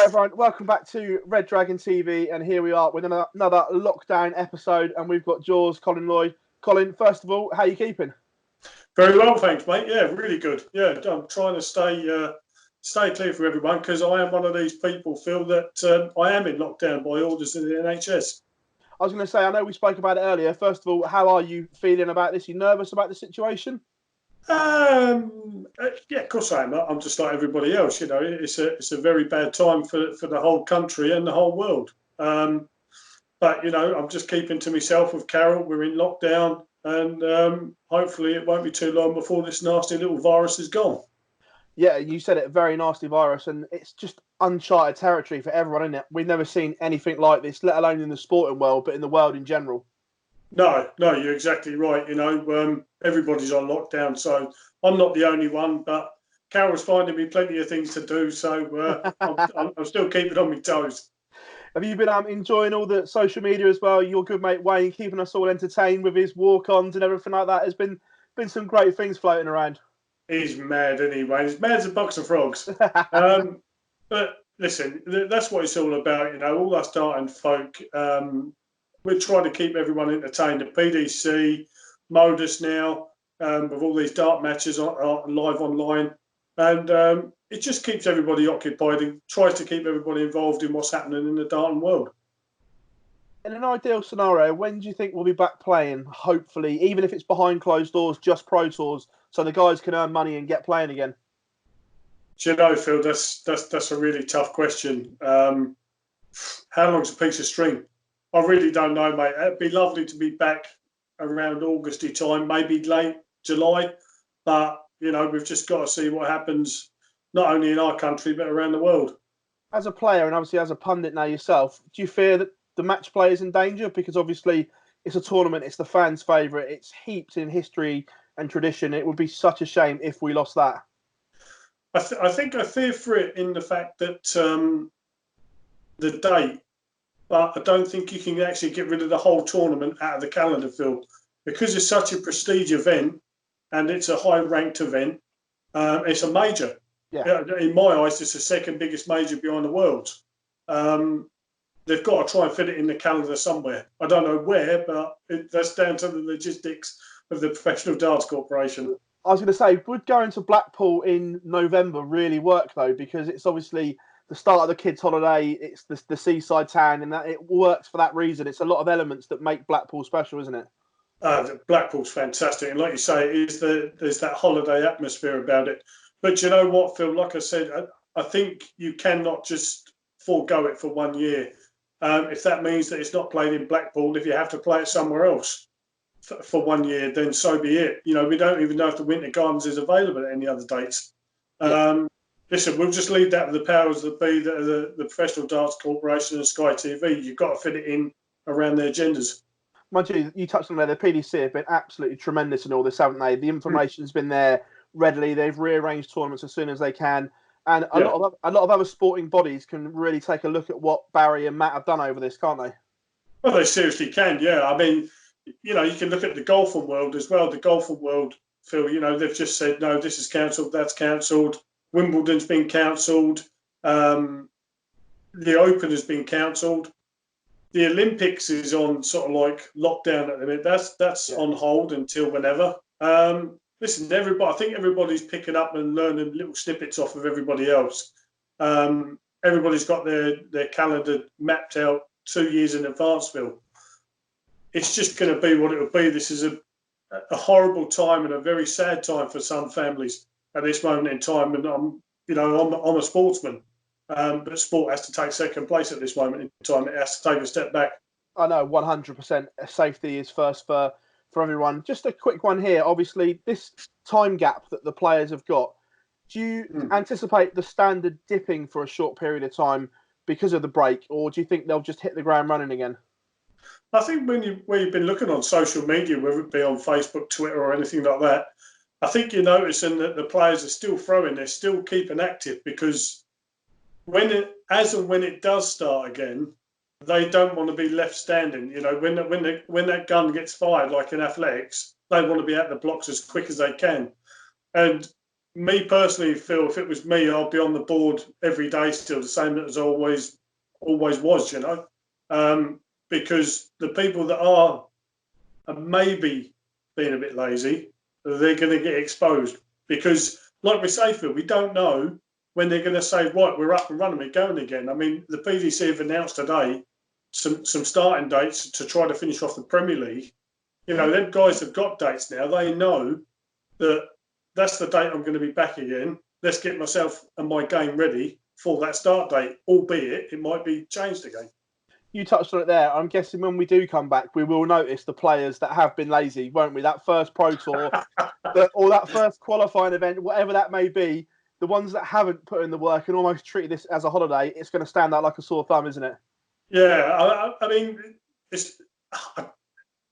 Everyone, welcome back to Red Dragon TV, and here we are with another lockdown episode, and we've got Jaws, Colin Lloyd. Colin, first of all, how are you keeping? Very well, thanks, mate. Yeah, really good. Yeah, I'm trying to stay clear for everyone because I am one of these people, Phil, that I am in lockdown by orders of the NHS. I was going to say, I know we spoke about it earlier. First of all, how are you feeling about this? You nervous about the situation? Yeah, of course I am. I'm just like everybody else. You know, it's a very bad time for the whole country and the whole world. But you know, I'm just keeping to myself with Carol. We're in lockdown, and hopefully it won't be too long before this nasty little virus is gone. Yeah, you said it, a very nasty virus, and it's just uncharted territory for everyone, isn't it? We've never seen anything like this, let alone in the sporting world, but in the world in general. No, you're exactly right. You know, everybody's on lockdown, so I'm not the only one. But Carol's finding me plenty of things to do, so I'm still keeping on my toes. Have you been enjoying all the social media as well? Your good mate Wayne keeping us all entertained with his walk-ons and everything like that. There's been some great things floating around. He's mad anyway. He's mad as a box of frogs. But listen, that's what it's all about. You know, all us darting folk. We're trying to keep everyone entertained. The PDC, Modus now, with all these dart matches on live online. And it just keeps everybody occupied and tries to keep everybody involved in what's happening in the darting world. In an ideal scenario, when do you think we'll be back playing? Hopefully, even if it's behind closed doors, just Pro Tours, so the guys can earn money and get playing again. Do you know, Phil, that's a really tough question. How long's a piece of string? I really don't know, mate. It'd be lovely to be back around Augusty time, maybe late July. But, you know, we've just got to see what happens, not only in our country, but around the world. As a player and obviously as a pundit now yourself, do you fear that the match play is in danger? Because obviously it's a tournament, it's the fans' favourite, it's heaped in history and tradition. It would be such a shame if we lost that. I think I fear for it in the fact that the date, but I don't think you can actually get rid of the whole tournament out of the calendar, Phil, because it's such a prestige event and it's a high-ranked event. It's a major. Yeah. In my eyes, it's the second biggest major behind the Worlds. They've got to try and fit it in the calendar somewhere. I don't know where, but that's down to the logistics of the Professional Darts Corporation. I was going to say, would going to Blackpool in November really work, though? Because it's obviously the start of the kids' holiday, it's the seaside town, and that it works for that reason. It's a lot of elements that make Blackpool special, isn't it? Blackpool's fantastic. And like you say, there's that holiday atmosphere about it. But you know what, Phil? Like I said, I think you cannot just forego it for 1 year. If that means that it's not played in Blackpool, if you have to play it somewhere else for 1 year, then so be it. You know, we don't even know if the Winter Gardens is available at any other dates. Listen, we'll just leave that to the powers that be, the Professional Darts Corporation and Sky TV. You've got to fit it in around their agendas. Mind you touched on there, the PDC have been absolutely tremendous in all this, haven't they? The information's been there readily. They've rearranged tournaments as soon as they can. And a lot of other sporting bodies can really take a look at what Barry and Matt have done over this, can't they? Well, they seriously can, yeah. I mean, you know, you can look at the golfing world as well. The golfing world, Phil, you know, they've just said, no, this is cancelled, that's cancelled. Wimbledon's been cancelled. The Open has been cancelled. The Olympics is on sort of like lockdown at the minute. That's on hold until whenever. Listen, I think everybody's picking up and learning little snippets off of everybody else. Everybody's got their calendar mapped out 2 years in advance, Phil. It's just going to be what it will be. This is a horrible time and a very sad time for some families at this moment in time. And I'm a sportsman, but sport has to take second place at this moment in time. It has to take a step back. I know, 100%. Safety is first for everyone. Just a quick one here. Obviously, this time gap that the players have got, do you anticipate the standard dipping for a short period of time because of the break, or do you think they'll just hit the ground running again? I think when you've been looking on social media, whether it be on Facebook, Twitter, or anything like that, I think you're noticing that the players are still throwing, they're still keeping active, because when it does start again, they don't want to be left standing. You know, when that gun gets fired, like in athletics, they want to be at the blocks as quick as they can. And me personally, Phil, if it was me, I'd be on the board every day still, the same as always was, you know, because the people that are maybe being a bit lazy, they're going to get exposed. Because, like we say, Phil, we don't know when they're going to say, right, we're up and running, we're going again. I mean, the PDC have announced today some starting dates to try to finish off the Premier League. You know, them guys have got dates now. They know that that's the date I'm going to be back again. Let's get myself and my game ready for that start date, albeit it might be changed again. You touched on it there. I'm guessing when we do come back, we will notice the players that have been lazy, won't we? That first Pro Tour or that first qualifying event, whatever that may be, the ones that haven't put in the work and almost treated this as a holiday, it's going to stand out like a sore thumb, isn't it? Yeah, I mean, it's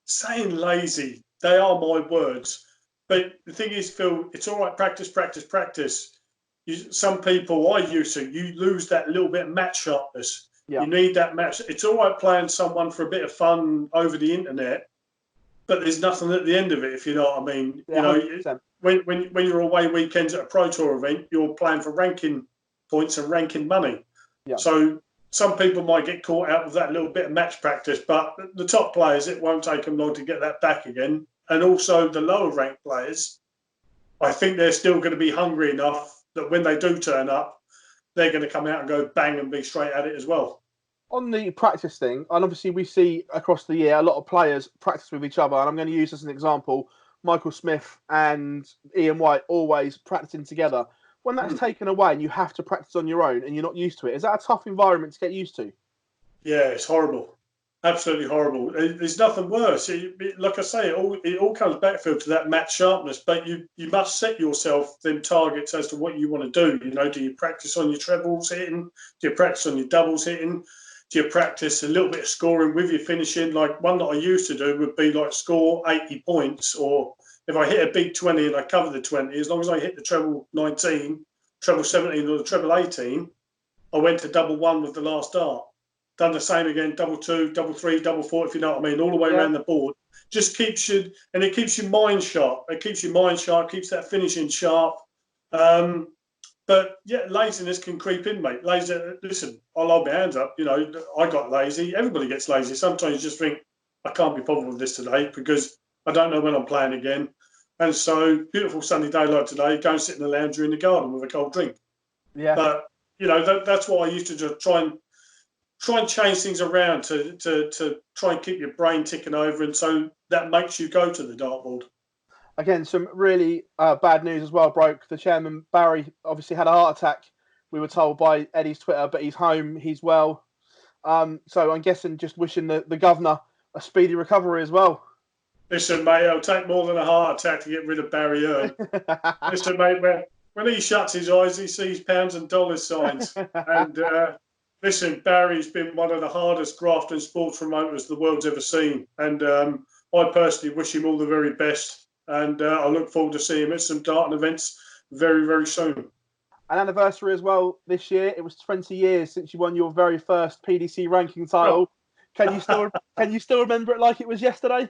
saying lazy. They are my words. But the thing is, Phil, it's all right, practice, practice, practice. Some people I used to, you lose that little bit of match sharpness. Yeah. You need that match. It's all right playing someone for a bit of fun over the internet, but there's nothing at the end of it, if you know what I mean. Yeah, you know, when you're away weekends at a Pro Tour event, you're playing for ranking points and ranking money. Yeah. So some people might get caught out with that little bit of match practice, but the top players, it won't take them long to get that back again. And also the lower ranked players, I think they're still going to be hungry enough that when they do turn up, they're going to come out and go bang and be straight at it as well. On the practice thing, and obviously we see across the year a lot of players practice with each other, and I'm going to use as an example Michael Smith and Ian White always practicing together. When that's taken away and you have to practice on your own and you're not used to it, is that a tough environment to get used to? Yeah, it's horrible. Absolutely horrible. There's nothing worse. Like I say, it all comes back, Phil, to that match sharpness. But you must set yourself them targets as to what you want to do. You know, do you practice on your trebles hitting? Do you practice on your doubles hitting? Do you practice a little bit of scoring with your finishing? Like one that I used to do would be like score 80 points, or if I hit a big 20 and I cover the 20, as long as I hit the treble 19, treble 17, or the treble 18, I went to double one with the last dart. Done the same again, double two, double three, double four, if you know what I mean, all the way around the board. Just keeps you, and it keeps your mind sharp. It keeps your mind sharp, keeps that finishing sharp. But yeah, laziness can creep in, mate. Lazy. Listen, I'll hold my hands up. You know, I got lazy. Everybody gets lazy. Sometimes you just think, I can't be bothered with this today because I don't know when I'm playing again. And so, beautiful sunny day like today, go and sit in the lounge or in the garden with a cold drink. Yeah. But you know, that's what I used to just try and change things around to try and keep your brain ticking over, and so that makes you go to the dartboard. Again, some really bad news as well broke. The chairman, Barry, obviously had a heart attack, we were told by Eddie's Twitter, but he's home, he's well. So I'm guessing just wishing the governor a speedy recovery as well. Listen, mate, it'll take more than a heart attack to get rid of Barry Earn. Listen, mate, when he shuts his eyes, he sees pounds and dollars signs. And listen, Barry's been one of the hardest grafting sports promoters the world's ever seen. And I personally wish him all the very best. And I look forward to seeing him at some darting events very, very soon. An anniversary as well this year. It was 20 years since you won your very first PDC ranking title. Oh. Can you still remember it like it was yesterday?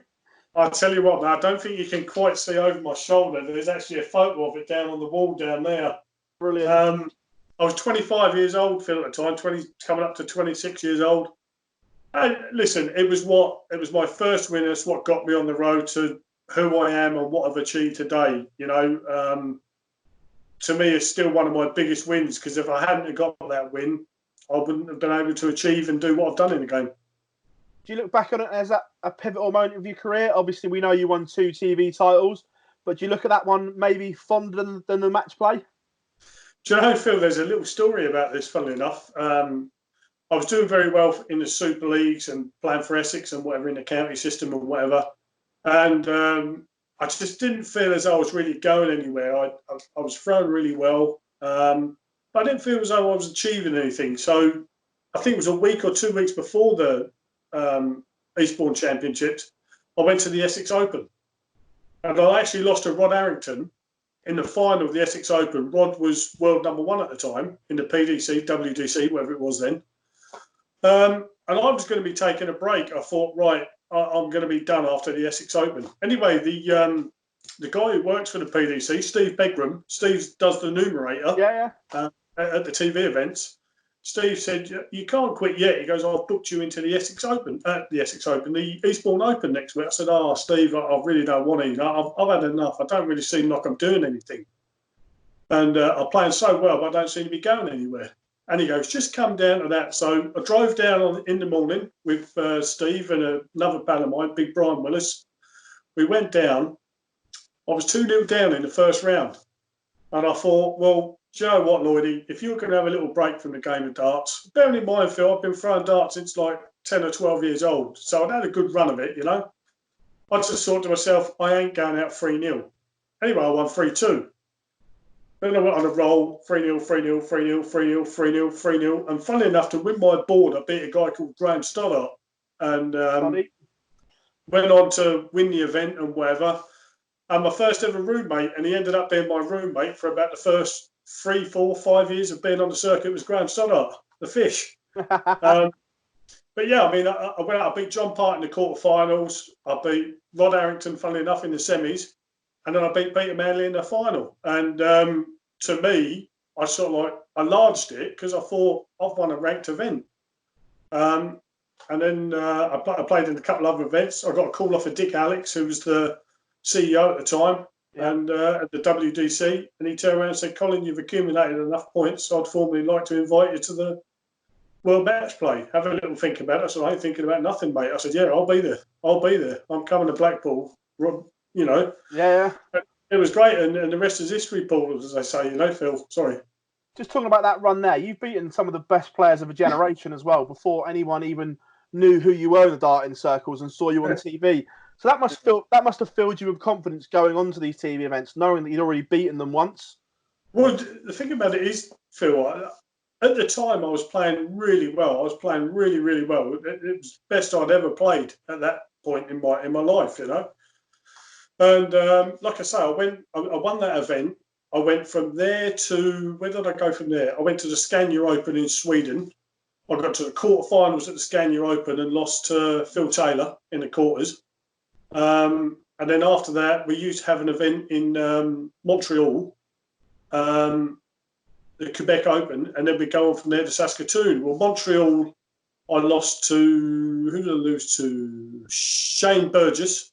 I'll tell you what, man, I don't think you can quite see over my shoulder. There's actually a photo of it down on the wall down there. Brilliant. I was 25 years old, Phil, at the time, coming up to 26 years old. And listen, it was my first win. It's what got me on the road to who I am and what I've achieved today. You know, to me, it's still one of my biggest wins, because if I hadn't got that win, I wouldn't have been able to achieve and do what I've done in the game. Do you look back on it as a pivotal moment of your career? Obviously, we know you won 2 TV titles, but do you look at that one maybe fonder than the match play? Do you know, Phil, there's a little story about this, funnily enough. I was doing very well in the Super Leagues and playing for Essex and whatever in the county system and whatever. And I just didn't feel as though I was really going anywhere. I was throwing really well, but I didn't feel as though I was achieving anything. So I think it was a week or 2 weeks before the Eastbourne Championships, I went to the Essex Open. And I actually lost to Rod Harrington in the final of the Essex Open. Rod was world number 1 at the time in the PDC, WDC, whatever it was then. And I was going to be taking a break. I thought, right, I'm going to be done after the Essex Open. Anyway, the the guy who works for the PDC, Steve Begram, Steve does the numerator at the TV events. Steve said, you can't quit yet. He goes, I've booked you into the the Eastbourne Open next week. I said, Steve, I really don't want to. I've had enough. I don't really seem like I'm doing anything. And I'm playing so well, but I don't seem to be going anywhere. And he goes, just come down to that. So I drove down in the morning with Steve and another pal of mine, Big Brian Willis. We went down. I was 2-0 down in the first round. And I thought, well, do you know what, Lloydie? If you're going to have a little break from the game of darts, bearing in mind, Phil, I've been throwing darts since like 10 or 12 years old. So I'd had a good run of it, you know. I just thought to myself, I ain't going out 3-0. Anyway, I won 3-2. Then I went on a roll, 3-0, 3-0, 3-0, 3-0, 3-0, 3-0. And funnily enough, to win my board, I beat a guy called Graham Stoddart. And went on to win the event and whatever. And my first ever roommate, and he ended up being my roommate for about the first 3, 4, 5 years of being on the circuit, was Graham Stoddart, the fish. But yeah, I mean, I went out, I beat John Part in the quarterfinals. I beat Rod Harrington, funnily enough, in the semis. And then I beat Peter Manley in the final. And to me, I sort of like, I larged it because I thought I've won a ranked event. And then I played in a couple of other events. I got a call off of Dick Alex, who was the CEO at the time, and at the WDC, and he turned around and said, Colin, you've accumulated enough points, so I'd formally like to invite you to the World Match Play. Have a little think about it. I said, I ain't thinking about nothing, mate. I said, yeah, I'll be there. I'm coming to Blackpool, you know. Yeah. It was great, and the rest is history, Paul, as they say, you know, Phil. Sorry. Just talking about that run there, you've beaten some of the best players of a generation as well, before anyone even knew who you were in the darting circles and saw you on TV. So that must have filled you with confidence going on to these TV events, knowing that you'd already beaten them once. Well, the thing about it is, Phil, at the time I was playing really well. I was playing really, really well. It was the best I'd ever played at that point in my life, you know. And like I say, I won that event. I went from there to, where did I go from there? I went to the Scania Open in Sweden. I got to the quarterfinals at the Scania Open and lost to Phil Taylor in the quarters. And then after that, we used to have an event in Montreal, the Quebec Open, and then we go on from there to Saskatoon. Well, Montreal, I lost to, who did I lose to? Shane Burgess.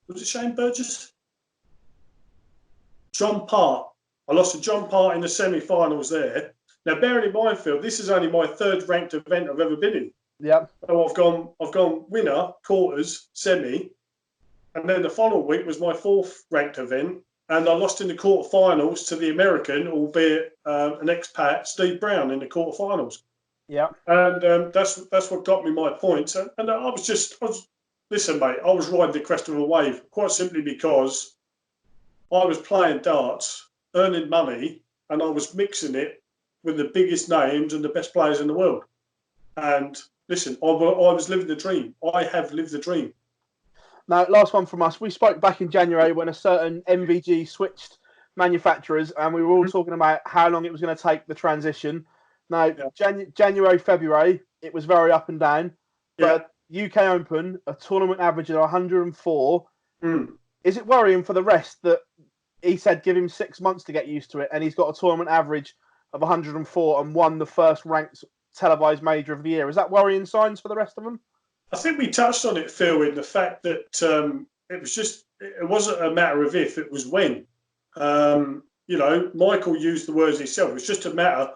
Was it Shane Burgess? John Part. I lost to John Part in the semi-finals there. Now, bearing in mind, Phil, this is only my third ranked event I've ever been in. Yeah. So I've gone winner, quarters, semi. And then the following week was my fourth ranked event, and I lost in the quarterfinals to the American, albeit an expat, Steve Brown, in the quarterfinals. Yeah. And that's what got me my points. And listen, mate, I was riding the crest of a wave, quite simply because I was playing darts, earning money, and I was mixing it with the biggest names and the best players in the world. And listen, I was living the dream. I have lived the dream. Now, last one from us. We spoke back in January when a certain MVG switched manufacturers, and we were all talking about how long it was going to take the transition. Now, January, February, it was very up and down. But UK Open, a tournament average of 104. Is it worrying for the rest that he said give him 6 months to get used to it, and he's got a tournament average of 104 and won the first ranked televised major of the year? Is that worrying signs for the rest of them? I think we touched on it, Phil, in the fact that it wasn't a matter of if, it was when. You know, Michael used the words himself. It was just a matter.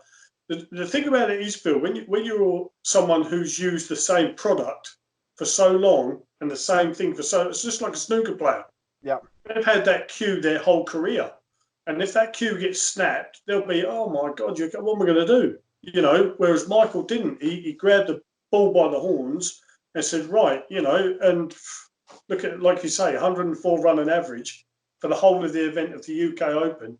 The thing about it is, Phil, when you're someone who's used the same product for so long and the same thing it's just like a snooker player. Yeah. They've had that cue their whole career. And if that cue gets snapped, they'll be, oh my God, what am I going to do? You know, whereas Michael didn't. He grabbed the bull by the horns and said, right, you know, and look at, like you say, 104 running average for the whole of the event of the UK Open.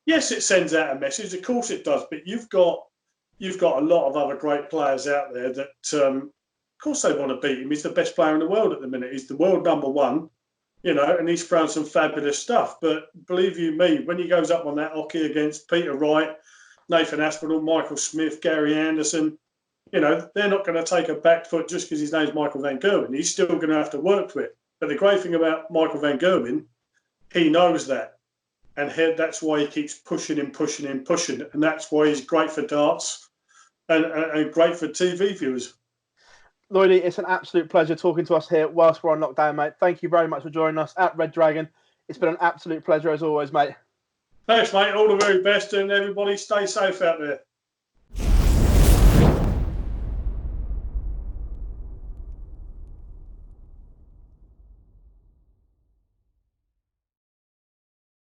Yes, it sends out a message. Of course it does. But you've got a lot of other great players out there that, of course, they want to beat him. He's the best player in the world at the minute. He's the world #1, you know, and he's thrown some fabulous stuff. But believe you me, when he goes up on that hockey against Peter Wright, Nathan Aspinall, Michael Smith, Gary Anderson, you know, they're not going to take a back foot just because his name's Michael van Gerwen. He's still going to have to work for it. But the great thing about Michael van Gerwen, he knows that. And that's why he keeps pushing, and that's why he's great for darts and great for TV viewers. Lloydie, it's an absolute pleasure talking to us here whilst we're on lockdown, mate. Thank you very much for joining us at Red Dragon. It's been an absolute pleasure as always, mate. Thanks, mate. All the very best, and everybody stay safe out there.